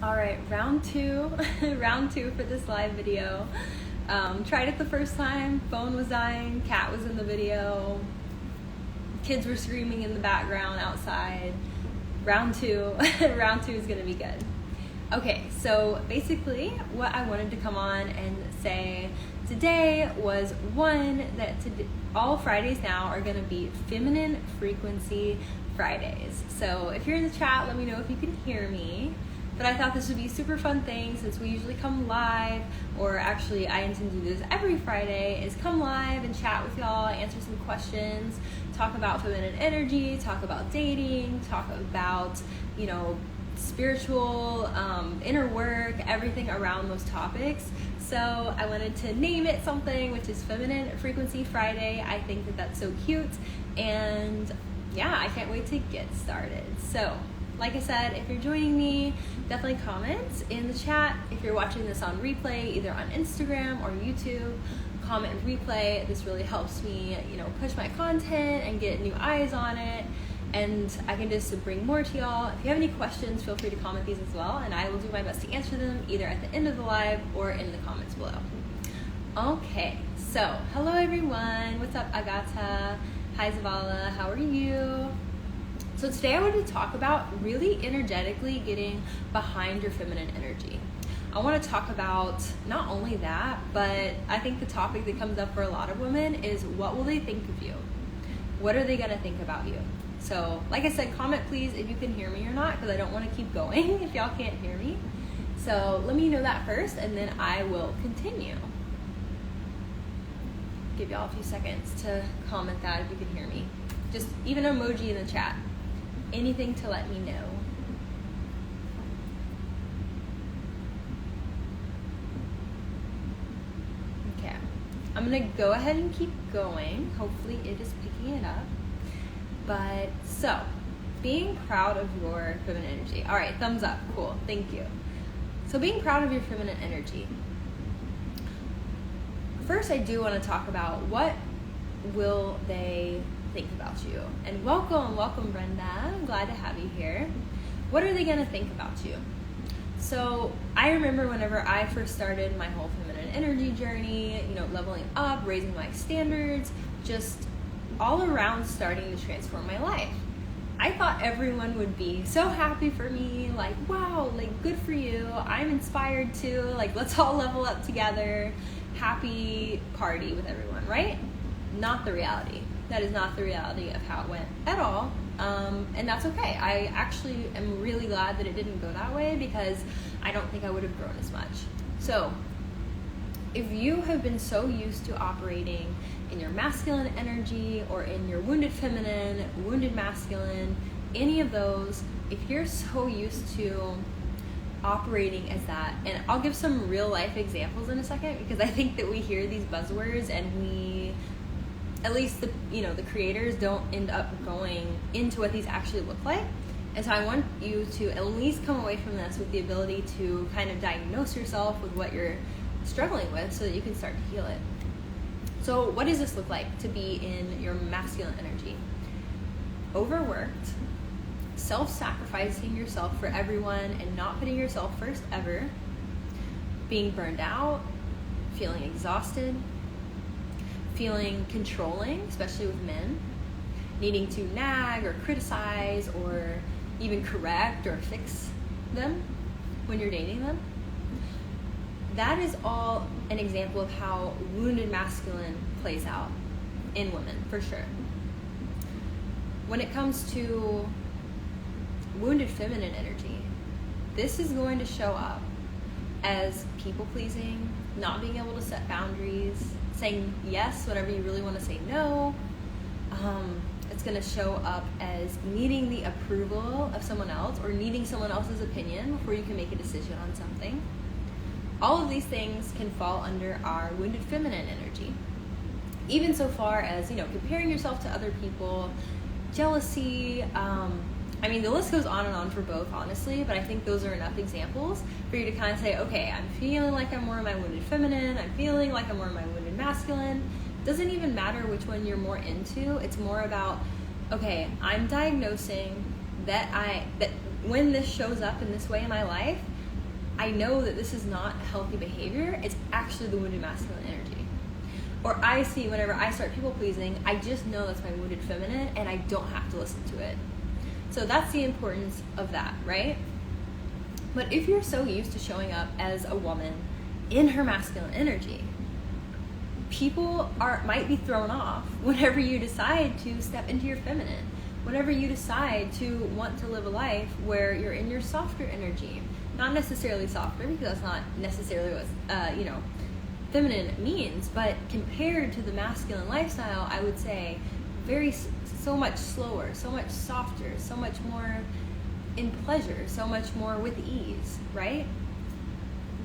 All right, round two, round two for this live video. Tried it the first time, phone was dying, cat was in the video, kids were screaming in the background outside. Round two, round two is gonna be good. Okay, so basically what I wanted to come on and say today was all Fridays now are gonna be Feminine Frequency Fridays. So if you're in the chat, let me know if you can hear me. But I thought this would be a super fun thing since we usually come live, or actually I intend to do this every Friday, is come live and chat with y'all, answer some questions, talk about feminine energy, talk about dating, talk about, spiritual, inner work, everything around those topics. So I wanted to name it something, which is Feminine Frequency Friday. I think that that's so cute, and yeah, I can't wait to get started. So like I said, if you're joining me, definitely comment in the chat. If you're watching this on replay, either on Instagram or YouTube, comment replay. This really helps me, push my content and get new eyes on it. And I can just bring more to y'all. If you have any questions, feel free to comment these as well, and I will do my best to answer them either at the end of the live or in the comments below. Okay, so hello everyone. What's up, Agata? Hi Zavala, how are you? So today I wanted to talk about really energetically getting behind your feminine energy. I want to talk about not only that, but I think the topic that comes up for a lot of women is, what will they think of you? What are they going to think about you? So like I said, comment please if you can hear me or not, because I don't want to keep going if y'all can't hear me. So let me know that first, and then I will continue. Give y'all a few seconds to comment that if you can hear me. Just even an emoji in the chat. Anything to let me know. Okay, I'm gonna go ahead and keep going. Hopefully it is picking it up. But so, being proud of your feminine energy. All right, thumbs up, cool, thank you. So being proud of your feminine energy. First, I do want to talk about what will they think about you. And welcome Brenda, I'm glad to have you here. What are they gonna think about you? So I remember whenever I first started my whole feminine energy journey, leveling up, raising my standards, just all around starting to transform my life. I thought everyone would be so happy for me, like, wow, like, good for you, I'm inspired to, like, let's all level up together, happy party with everyone, right? Not the reality. That is not the reality of how it went at all, and that's okay. I actually am really glad that it didn't go that way, because I don't think I would have grown as much. So if you have been so used to operating in your masculine energy, or in your wounded feminine, wounded masculine, any of those, if you're so used to operating as that, and I'll give some real life examples in a second, because I think that we hear these buzzwords and we, at least the creators, don't end up going into what these actually look like. And so I want you to at least come away from this with the ability to kind of diagnose yourself with what you're struggling with, so that you can start to heal it. So what does this look like to be in your masculine energy? Overworked, self-sacrificing yourself for everyone and not putting yourself first ever, being burned out, feeling exhausted, feeling controlling, especially with men, needing to nag or criticize or even correct or fix them when you're dating them. That is all an example of how wounded masculine plays out in women, for sure. When it comes to wounded feminine energy, this is going to show up as people-pleasing, not being able to set boundaries, saying yes whenever you really want to say no. It's going to show up as needing the approval of someone else, or needing someone else's opinion before you can make a decision on something. All of these things can fall under our wounded feminine energy. Even so far as, comparing yourself to other people, jealousy, the list goes on and on for both, honestly, but I think those are enough examples for you to kind of say, okay, I'm feeling like I'm more of my wounded feminine, I'm feeling like I'm more of my wounded masculine. Doesn't even matter which one you're more into. It's more about, okay, I'm diagnosing that when this shows up in this way in my life, I know that this is not healthy behavior. It's actually the wounded masculine energy. Or I see whenever I start people pleasing, I just know that's my wounded feminine and I don't have to listen to it. So that's the importance of that, right? But if you're so used to showing up as a woman in her masculine energy, people might be thrown off whenever you decide to step into your feminine, whenever you decide to want to live a life where you're in your softer energy. Not necessarily softer, because that's not necessarily what feminine means, but compared to the masculine lifestyle, I would say so much slower, so much softer, so much more in pleasure, so much more with ease, right?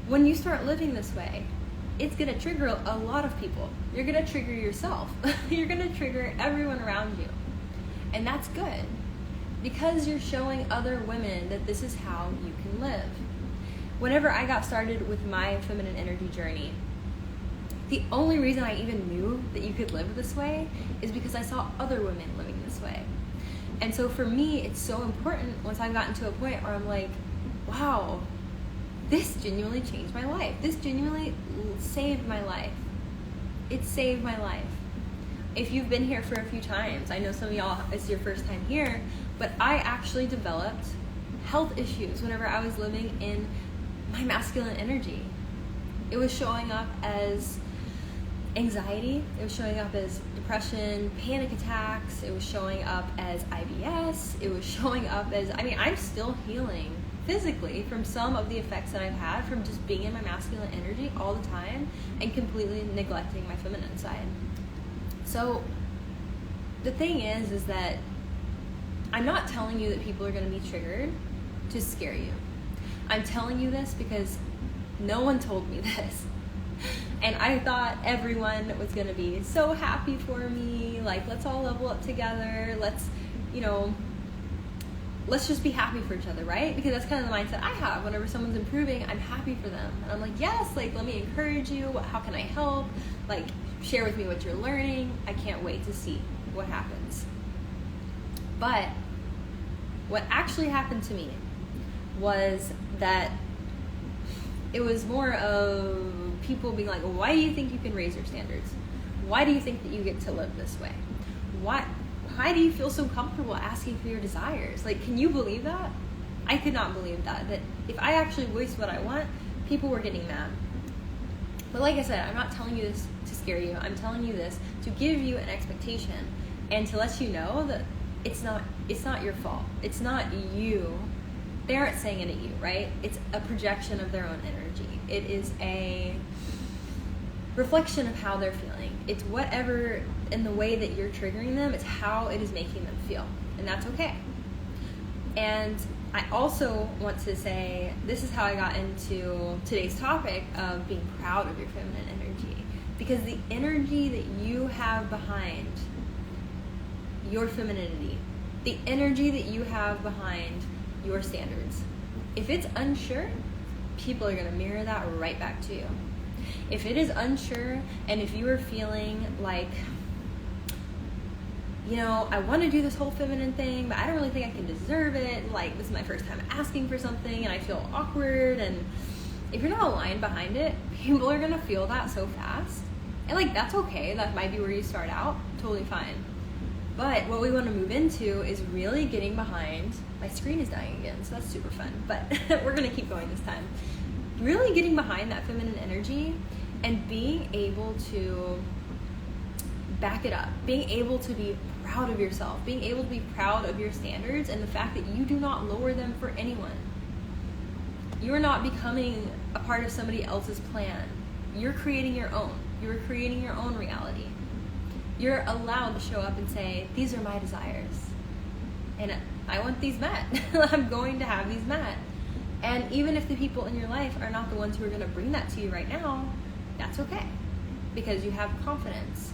When you start living this way, it's going to trigger a lot of people. You're going to trigger yourself. You're going to trigger everyone around you. And that's good, because you're showing other women that this is how you can live. Whenever I got started with my feminine energy journey, the only reason I even knew that you could live this way is because I saw other women living this way. And so for me, it's so important once I've gotten to a point where I'm like, wow, this genuinely changed my life. This genuinely saved my life. It saved my life. If you've been here for a few times, I know some of y'all, it's your first time here, but I actually developed health issues whenever I was living in my masculine energy. It was showing up as anxiety, it was showing up as depression, panic attacks, it was showing up as IBS, it was showing up as, I'm still healing physically from some of the effects that I've had from just being in my masculine energy all the time and completely neglecting my feminine side. So the thing is that I'm not telling you that people are going to be triggered to scare you. I'm telling you this because no one told me this. And I thought everyone was going to be so happy for me. Like, let's all level up together. Let's just be happy for each other, right? Because that's kind of the mindset I have. Whenever someone's improving, I'm happy for them. And I'm like, yes, like, let me encourage you. How can I help? Like, share with me what you're learning. I can't wait to see what happens. But what actually happened to me was that it was more of people being like, why do you think you can raise your standards? Why do you think that you get to live this way? Why do you feel so comfortable asking for your desires? Like, can you believe that? I could not believe that if I actually voiced what I want, people were getting mad. But like I said, I'm not telling you this to scare you. I'm telling you this to give you an expectation and to let you know that it's not your fault. It's not you. They aren't saying it at you, right? It's a projection of their own energy. It is a reflection of how they're feeling. It's whatever in the way that you're triggering them, it's how it is making them feel. And that's okay. And I also want to say, this is how I got into today's topic of being proud of your feminine energy. Because the energy that you have behind your femininity, the energy that you have behind your standards, if it's unsure, people are going to mirror that right back to you. If it is unsure, and if you are feeling like, I want to do this whole feminine thing, but I don't really think I can deserve it, like, this is my first time asking for something, and I feel awkward, and if you're not aligned behind it, people are going to feel that so fast. And, like, that's okay. That might be where you start out. Totally fine. But what we want to move into is really getting behind, my screen is dying again, so that's super fun, but we're going to keep going this time. Really getting behind that feminine energy and being able to back it up, being able to be proud of yourself, being able to be proud of your standards and the fact that you do not lower them for anyone. You're not becoming a part of somebody else's plan. You're creating your own. You're creating your own reality. You're allowed to show up and say, these are my desires. And I want these met. I'm going to have these met. And even if the people in your life are not the ones who are going to bring that to you right now, that's okay. Because you have confidence.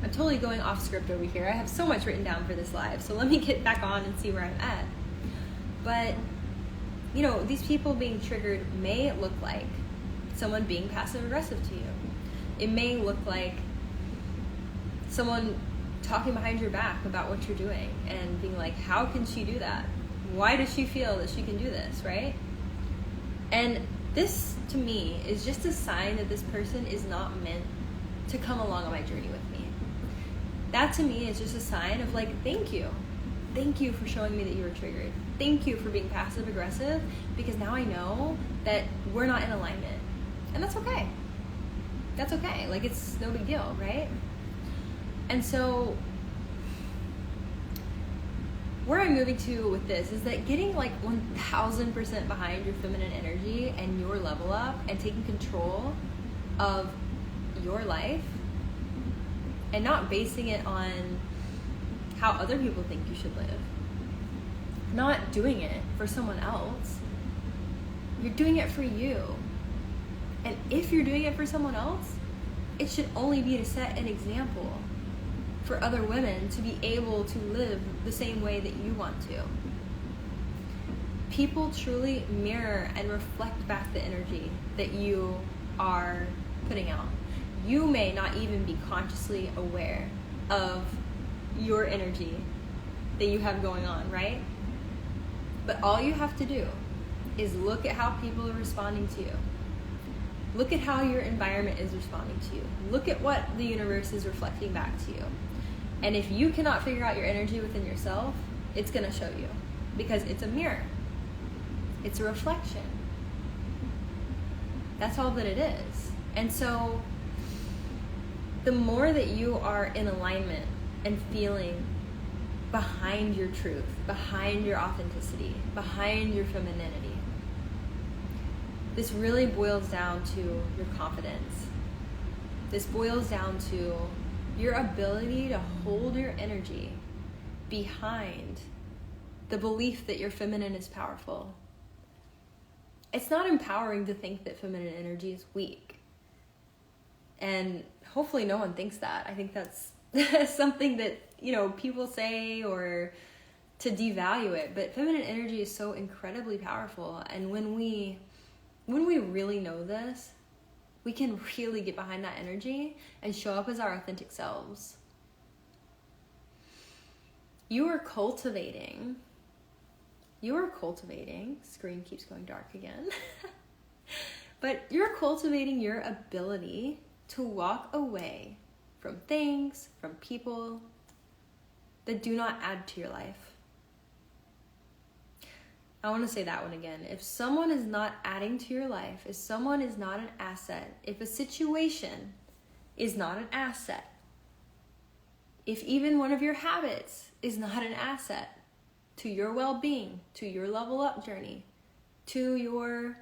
I'm totally going off script over here. I have so much written down for this live. So let me get back on and see where I'm at. But, these people being triggered may look like someone being passive aggressive to you. It may look like someone talking behind your back about what you're doing and being like, how can she do that? Why does she feel that she can do this, right? And this to me is just a sign that this person is not meant to come along on my journey with me. That to me is just a sign of like, thank you. Thank you for showing me that you were triggered. Thank you for being passive aggressive, because now I know that we're not in alignment. And that's okay. That's okay. Like, it's no big deal, right? And so where I'm moving to with this is that getting like 1000% behind your feminine energy and your level up and taking control of your life and not basing it on how other people think you should live. Not doing it for someone else. You're doing it for you. And if you're doing it for someone else, it should only be to set an example for other women to be able to live the same way that you want to. People truly mirror and reflect back the energy that you are putting out. You may not even be consciously aware of your energy that you have going on, right? But all you have to do is look at how people are responding to you. Look at how your environment is responding to you. Look at what the universe is reflecting back to you. And if you cannot figure out your energy within yourself, it's going to show you, because it's a mirror. It's a reflection. That's all that it is. And so the more that you are in alignment and feeling behind your truth, behind your authenticity, behind your femininity, this really boils down to your confidence. This boils down to your ability to hold your energy behind the belief that your feminine is powerful. It's not empowering to think that feminine energy is weak. And hopefully no one thinks that. I think that's something that, people say, or to devalue it. But feminine energy is so incredibly powerful. And when we really know this, we can really get behind that energy and show up as our authentic selves. You are cultivating, screen keeps going dark again, but you're cultivating your ability to walk away from things, from people that do not add to your life. I want to say that one again. If someone is not adding to your life, if someone is not an asset, if a situation is not an asset, if even one of your habits is not an asset to your well-being, to your level up journey, to your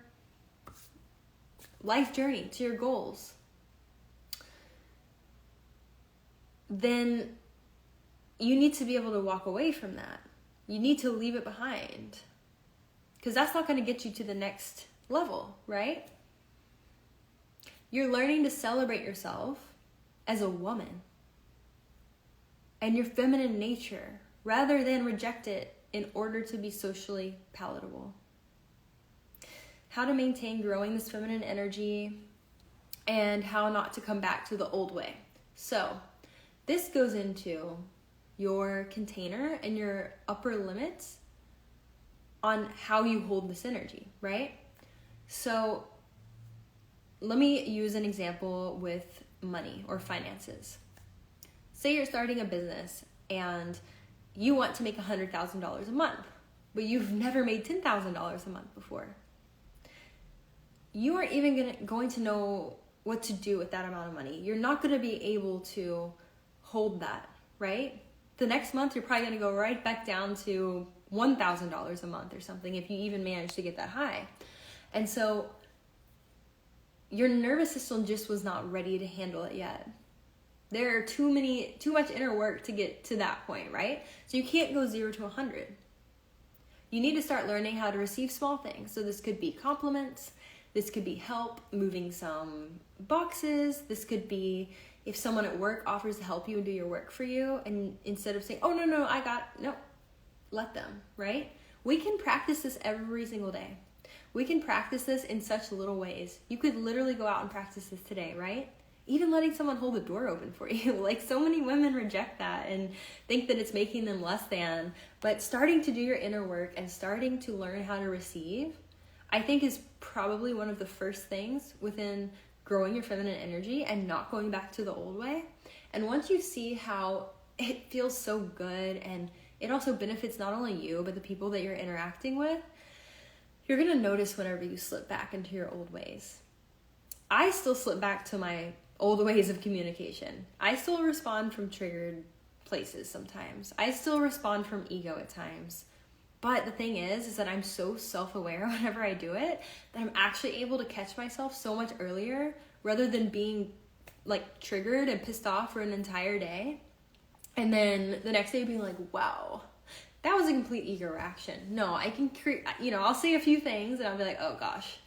life journey, to your goals, then you need to be able to walk away from that. You need to leave it behind. Because that's not going to get you to the next level, right? You're learning to celebrate yourself as a woman and your feminine nature, rather than reject it in order to be socially palatable. How to maintain growing this feminine energy and how not to come back to the old way. So this goes into your container and your upper limits on how you hold this energy, right? So let me use an example with money or finances. Say you're starting a business and you want to make $100,000 a month, but you've never made $10,000 a month before. You aren't even going to know what to do with that amount of money. You're not going to be able to hold that, right? The next month, you're probably going to go right back down to $1,000 a month or something, if you even manage to get that high. And so your nervous system just was not ready to handle it yet. There are too much inner work to get to that point, right? So you can't go 0 to 100. You need to start learning how to receive small things. So this could be compliments. This could be help moving some boxes. This could be if someone at work offers to help you and do your work for you, and instead of saying, oh, no, let them, right? We can practice this every single day. We can practice this in such little ways. You could literally go out and practice this today, right? Even letting someone hold the door open for you. Like, so many women reject that and think that it's making them less than. But starting to do your inner work and starting to learn how to receive, I think, is probably one of the first things within growing your feminine energy and not going back to the old way. And once you see how it feels so good and it also benefits not only you, but the people that you're interacting with, you're going to notice whenever you slip back into your old ways. I still slip back to my old ways of communication. I still respond from triggered places sometimes. I still respond from ego at times. But the thing is that I'm so self-aware whenever I do it that I'm actually able to catch myself so much earlier rather than being like triggered and pissed off for an entire day. And then the next day being like, wow, that was a complete ego reaction. No, I can create, I'll say a few things and I'll be like, oh gosh,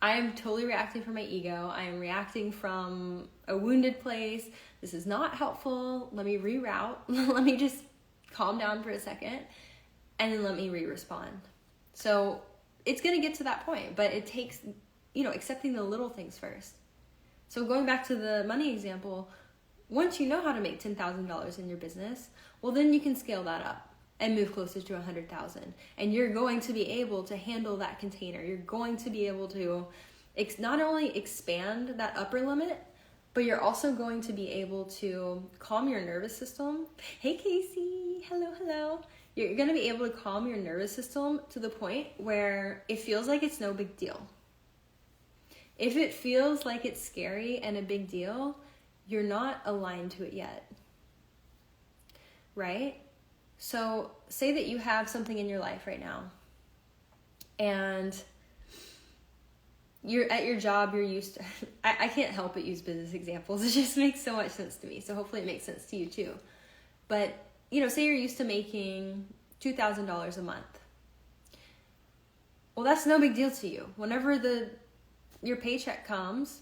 I am totally reacting from my ego. I am reacting from a wounded place. This is not helpful. Let me reroute. Let me just calm down for a second and then let me re-respond. So it's going to get to that point, but it takes, accepting the little things first. So going back to the money example, once you know how to make $10,000 in your business, well, then you can scale that up and move closer to 100,000. And you're going to be able to handle that container. You're going to be able to not only expand that upper limit, but you're also going to be able to calm your nervous system. Hey, Casey. Hello. You're going to be able to calm your nervous system to the point where it feels like it's no big deal. If it feels like it's scary and a big deal, you're not aligned to it yet, right? So say that you have something in your life right now and you're at your job, you're used to, I can't help but use business examples. It just makes so much sense to me. So hopefully it makes sense to you too. But, say you're used to making $2,000 a month. Well, that's no big deal to you. Whenever your paycheck comes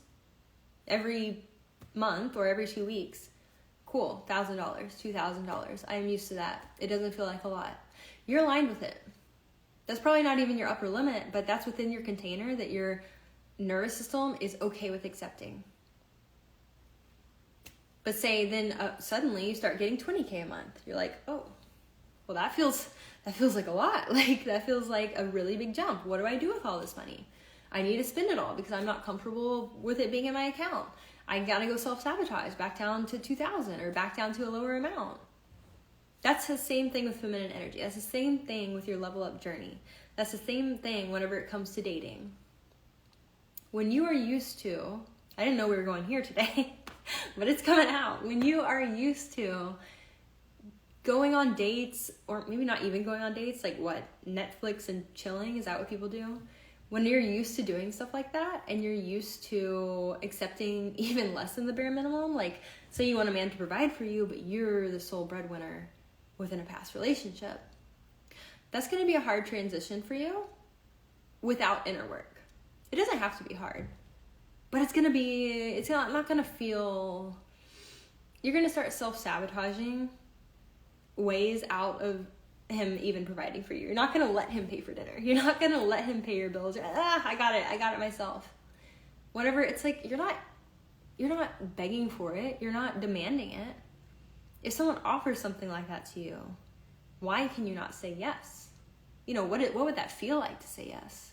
every month or every 2 weeks, cool, $1,000, $2,000. I am used to that. It doesn't feel like a lot. You're aligned with it. That's probably not even your upper limit, but that's within your container that your nervous system is okay with accepting. But say then suddenly you start getting $20K a month. You're like, oh, well that feels like a lot. Like that feels like a really big jump. What do I do with all this money? I need to spend it all because I'm not comfortable with it being in my account. I gotta go self-sabotage back down to 2,000 or back down to a lower amount. That's the same thing with feminine energy. That's the same thing with your level up journey. That's the same thing whenever it comes to dating. When you are used to, I didn't know we were going here today, but it's coming out. When you are used to going on dates, or maybe not even going on dates, like what, Netflix and chilling, is that what people do? When you're used to doing stuff like that and you're used to accepting even less than the bare minimum, like say you want a man to provide for you, but you're the sole breadwinner within a past relationship, that's going to be a hard transition for you without inner work. It doesn't have to be hard, but it's not going to feel, you're going to start self-sabotaging ways out of him even providing for you. You're not going to let him pay for dinner. You're not going to let him pay your bills. I got it myself. Whatever, it's like you're not begging for it. You're not demanding it. If someone offers something like that to you, why can you not say yes? What would that feel like to say yes?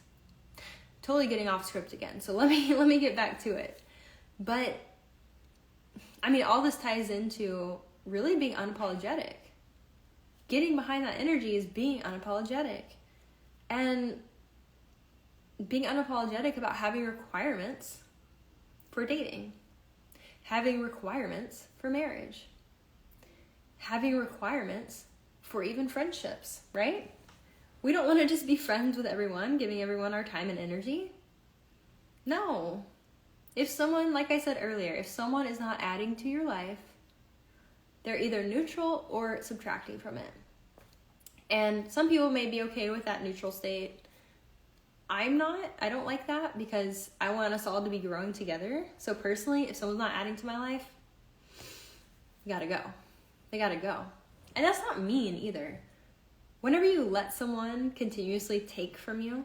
Totally getting off script again. So let me get back to it. But all this ties into really being unapologetic. Getting behind that energy is being unapologetic. And being unapologetic about having requirements for dating. Having requirements for marriage. Having requirements for even friendships, right? We don't want to just be friends with everyone, giving everyone our time and energy. No. If someone, like I said earlier, if someone is not adding to your life, they're either neutral or subtracting from it. And some people may be okay with that neutral state. I'm not. I don't like that because I want us all to be growing together. So personally, if someone's not adding to my life, you gotta go. They gotta go. And that's not mean either. Whenever you let someone continuously take from you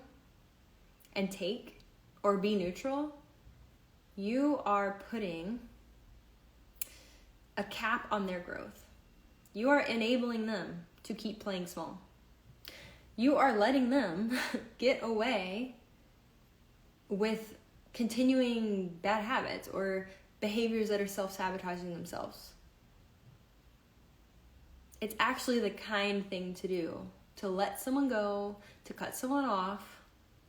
and take or be neutral, you are putting a cap on their growth. You are enabling them to keep playing small. You are letting them get away with continuing bad habits or behaviors that are self-sabotaging themselves. It's actually the kind thing to do, to let someone go, to cut someone off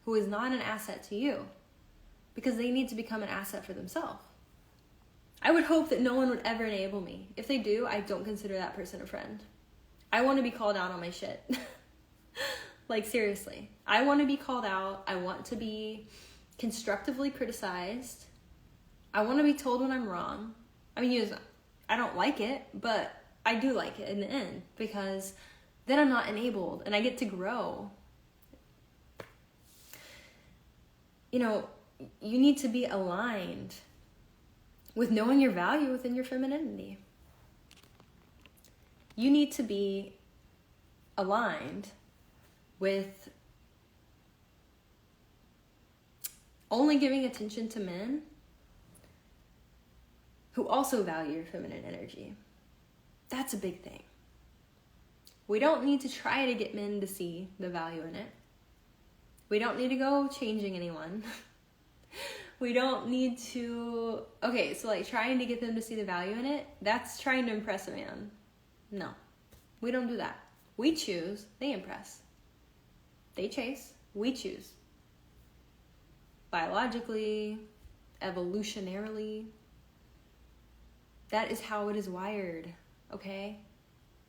who is not an asset to you, because they need to become an asset for themselves. I would hope that no one would ever enable me. If they do, I don't consider that person a friend. I want to be called out on my shit. Like, seriously. I want to be called out. I want to be constructively criticized. I want to be told when I'm wrong. I mean, I don't like it, but I do like it in the end, because then I'm not enabled and I get to grow. You know, you need to be aligned with knowing your value within your femininity. You need to be aligned with only giving attention to men who also value your feminine energy. That's a big thing. We don't need to try to get men to see the value in it. We don't need to go changing anyone. We don't need to... Okay, so like trying to get them to see the value in it, that's trying to impress a man. No, we don't do that. We choose, they impress. They chase, we choose. Biologically, evolutionarily, that is how it is wired, okay?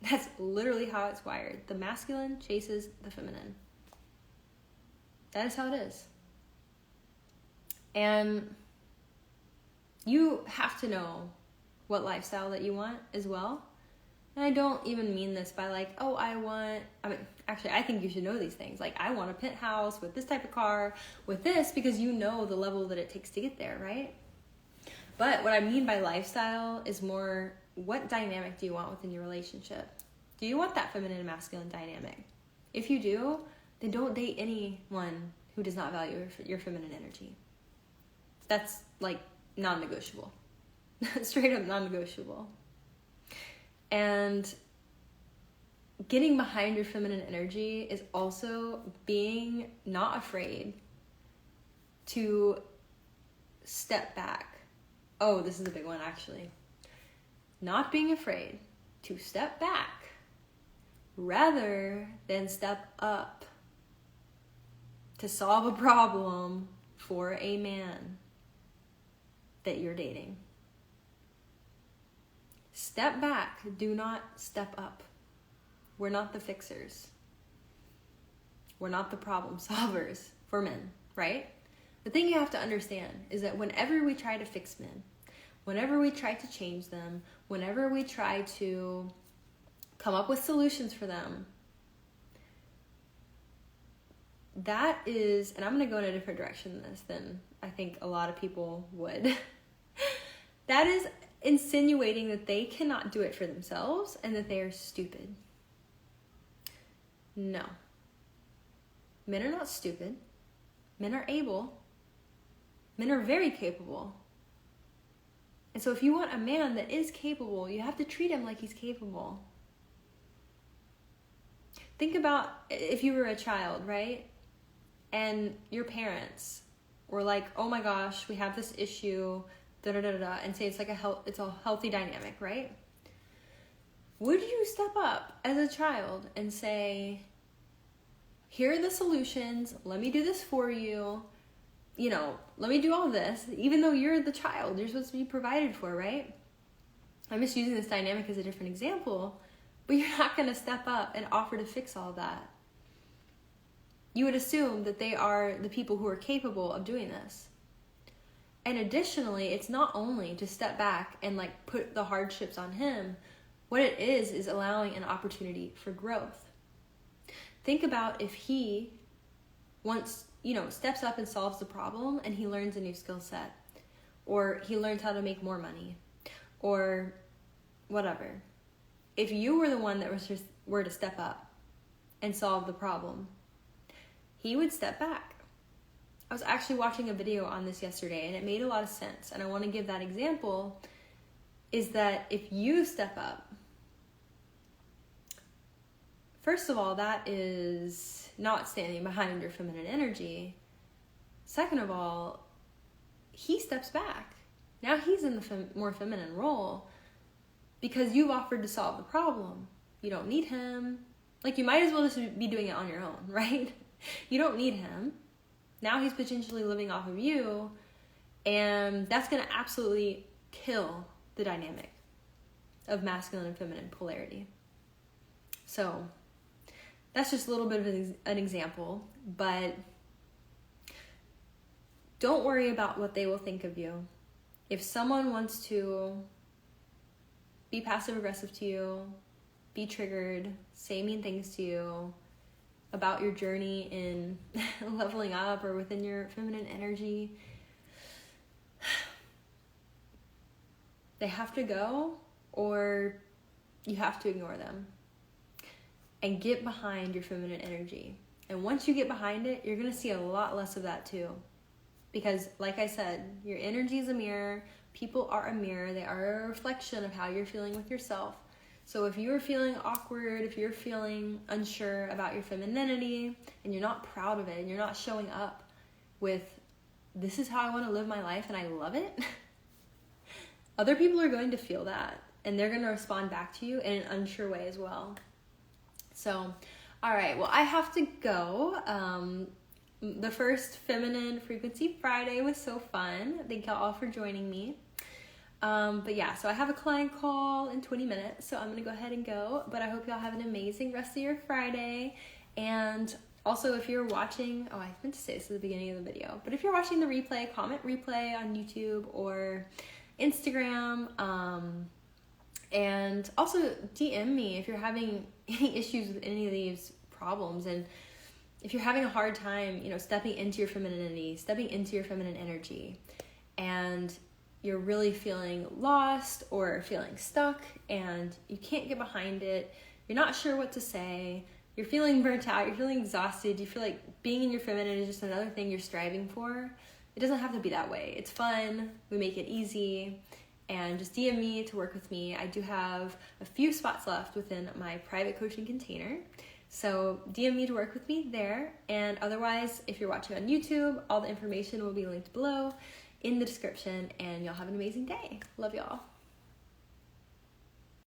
That's literally how it's wired. The masculine chases the feminine. That is how it is. And you have to know what lifestyle that you want as well. And I don't even mean this by like, oh, actually, I think you should know these things. Like, I want a penthouse with this type of car, with this, because you know the level that it takes to get there, right? But what I mean by lifestyle is more, what dynamic do you want within your relationship? Do you want that feminine and masculine dynamic? If you do, then don't date anyone who does not value your feminine energy. That's like non-negotiable. Straight up non-negotiable. And getting behind your feminine energy is also being not afraid to step back. Oh, this is a big one, actually. Not being afraid to step back rather than step up to solve a problem for a man that you're dating. Step back, do not step up. We're not the fixers. We're not the problem solvers for men, right? The thing you have to understand is that whenever we try to fix men, whenever we try to change them, whenever we try to come up with solutions for them, that is, and I'm going to go in a different direction than this than I think a lot of people would. That is insinuating that they cannot do it for themselves and that they are stupid. No. Men are not stupid. Men are able. Men are very capable. And so if you want a man that is capable, you have to treat him like he's capable. Think about if you were a child, right? And your parents were like, oh my gosh, we have this issue, da-da-da-da-da, and say it's like it's a healthy dynamic, right? Would you step up as a child and say, here are the solutions, let me do this for you, let me do all this, even though you're the child, you're supposed to be provided for, right? I'm just using this dynamic as a different example, but you're not going to step up and offer to fix all that. You would assume that they are the people who are capable of doing this. And additionally, it's not only to step back and put the hardships on him. What it is allowing an opportunity for growth. Think about if he steps up and solves the problem and he learns a new skill set, or he learns how to make more money, or whatever. If you were the one that were to step up and solve the problem, he would step back. I was actually watching a video on this yesterday and it made a lot of sense. And I want to give that example is that if you step up, first of all, that is not standing behind your feminine energy. Second of all, he steps back. Now he's in the more feminine role because you've offered to solve the problem. You don't need him. Like, you might as well just be doing it on your own, right? You don't need him. Now he's potentially living off of you, and that's going to absolutely kill the dynamic of masculine and feminine polarity. So that's just a little bit of an example, but don't worry about what they will think of you. If someone wants to be passive aggressive to you, be triggered, say mean things to you about your journey in leveling up or within your feminine energy, they have to go, or you have to ignore them and get behind your feminine energy. And once you get behind it, you're going to see a lot less of that too. Because like I said, your energy is a mirror. People are a mirror. They are a reflection of how you're feeling with yourself. So if you're feeling awkward, if you're feeling unsure about your femininity and you're not proud of it and you're not showing up with, this is how I want to live my life and I love it, other people are going to feel that and they're going to respond back to you in an unsure way as well. So, all right, well, I have to go. The first Feminine Frequency Friday was so fun. Thank y'all all for joining me. But yeah, so I have a client call in 20 minutes, so I'm going to go ahead and go. But I hope y'all have an amazing rest of your Friday. And also, if you're watching, I meant to say this at the beginning of the video, but if you're watching the replay, comment replay on YouTube or Instagram. And also DM me if you're having any issues with any of these problems. And if you're having a hard time, stepping into your femininity, stepping into your feminine energy, and you're really feeling lost or feeling stuck and you can't get behind it, you're not sure what to say, you're feeling burnt out, you're feeling exhausted, you feel like being in your feminine is just another thing you're striving for, it doesn't have to be that way. It's fun, we make it easy, and just DM me to work with me. I do have a few spots left within my private coaching container. So DM me to work with me there. And otherwise, if you're watching on YouTube, all the information will be linked below in the description. And y'all have an amazing day. Love y'all.